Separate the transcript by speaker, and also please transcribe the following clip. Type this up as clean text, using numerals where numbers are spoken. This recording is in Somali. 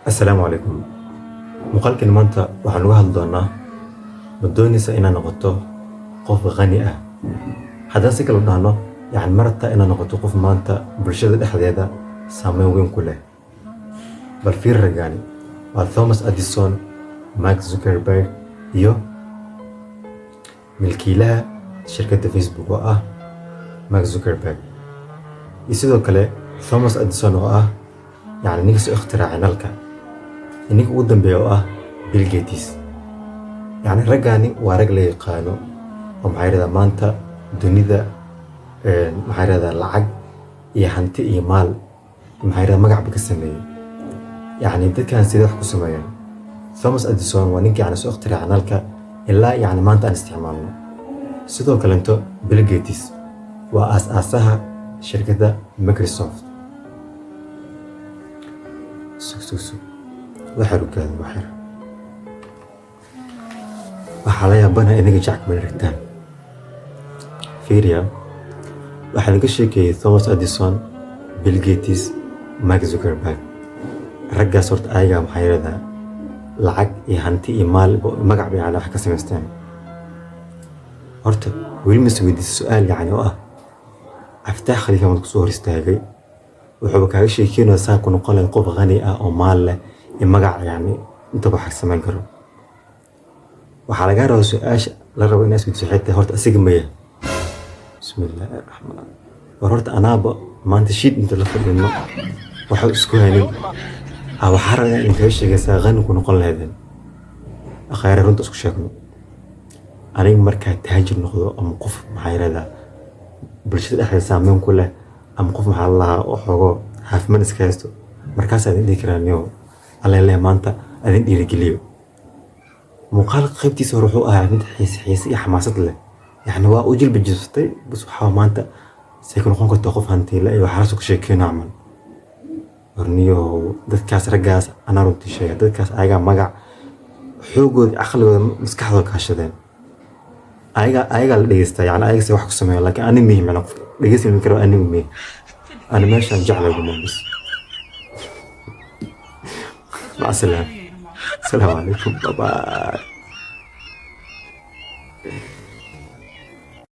Speaker 1: السلام عليكم. مقالكن maanta waxaan uga hadli doonaa ma doonaysa inaad noqoto qof qani ah. Haddaan si kale u dhahno, ma rabtaa inaad noqoto qof maanta bulshada dhexdeeda saameyn weyn ku leh. Bal fiir ragani waa Thomas Edison, Mark Zuckerberg iyo milkiilaha shirkadda Facebook oo ah Mark Zuckerberg. iyo sidoo kale Thomas Edison oo ah ninka soo ikhtiraacay nalka. ninka ugu dambeeya oo ah Bill Gates. raggani waa rag la yaqaano oo maanta dunida lacag iyo hanti iyo maal magac ka sameeyay. dadkan sidee wax ku sameeyeen? Thomas Edison waa ninkii soo ikhtiraacay nalka ilaa maanta aan isticmaalno. sidoo kale Bill Gates waa aasaasaha shirkadda Microsoft. waxaa la yaabana inaga jacka ma ragtaan. Fiiriya, waxaa laga sheekeeyay Thomas Edison, Bill Gates, Mark Zuckerberg. raggaas horta ayaga lacag iyo hanti iyo maal magac bay wax ka samaysteen. horta weli ma isweydiisay su'aal oo ah Aftaax Khalifa markuu soo hor istaagay wuxuu kaaga sheekeynaa saa ku noqon lahayd qof qani ah oo maal leh iyo magac inta wax samayn karo. waxaa laga rabaa su'aasha la rabo inaad isweydiiso xitaa horta asiga maya. bismillaahi raxmaan horta anaaba maanta shid inta la fadhino waxa isku haynay waxaa rabaa in kaga sheegaysaa qani ku noqon lahaydeen. akhayra runta isku sheegno. aniga markaa taajir noqdo ama qof bulshada dhexdeeda saameyn ku leh ama qof oo xogo caafimaad iska haysto markaas aad dhihi karaan alle maanta adin dhiirigeliyo. muuqaal qaybtiisa hore wuxuu ahaa mid xiise iyo xamaasad leh. waa u jilba jistay bas waxaa maanta say ku noqon kartaa qof hanti leh iyo waxaas ku sheekeyno camal. warniyo dadkaas raggaas anaa runtii sheegay dadkaas ayaga magac xoogooda caqligooda maskaxdooda kaashadeen. ayaga la dhageystaa ayaga say wax ku sameeyaan laakiin ani mihi macna qof dhageysan karo anigu mihi ana meeshaan jeclay gumays. مع السلامة. السلام عليكم. باي باي.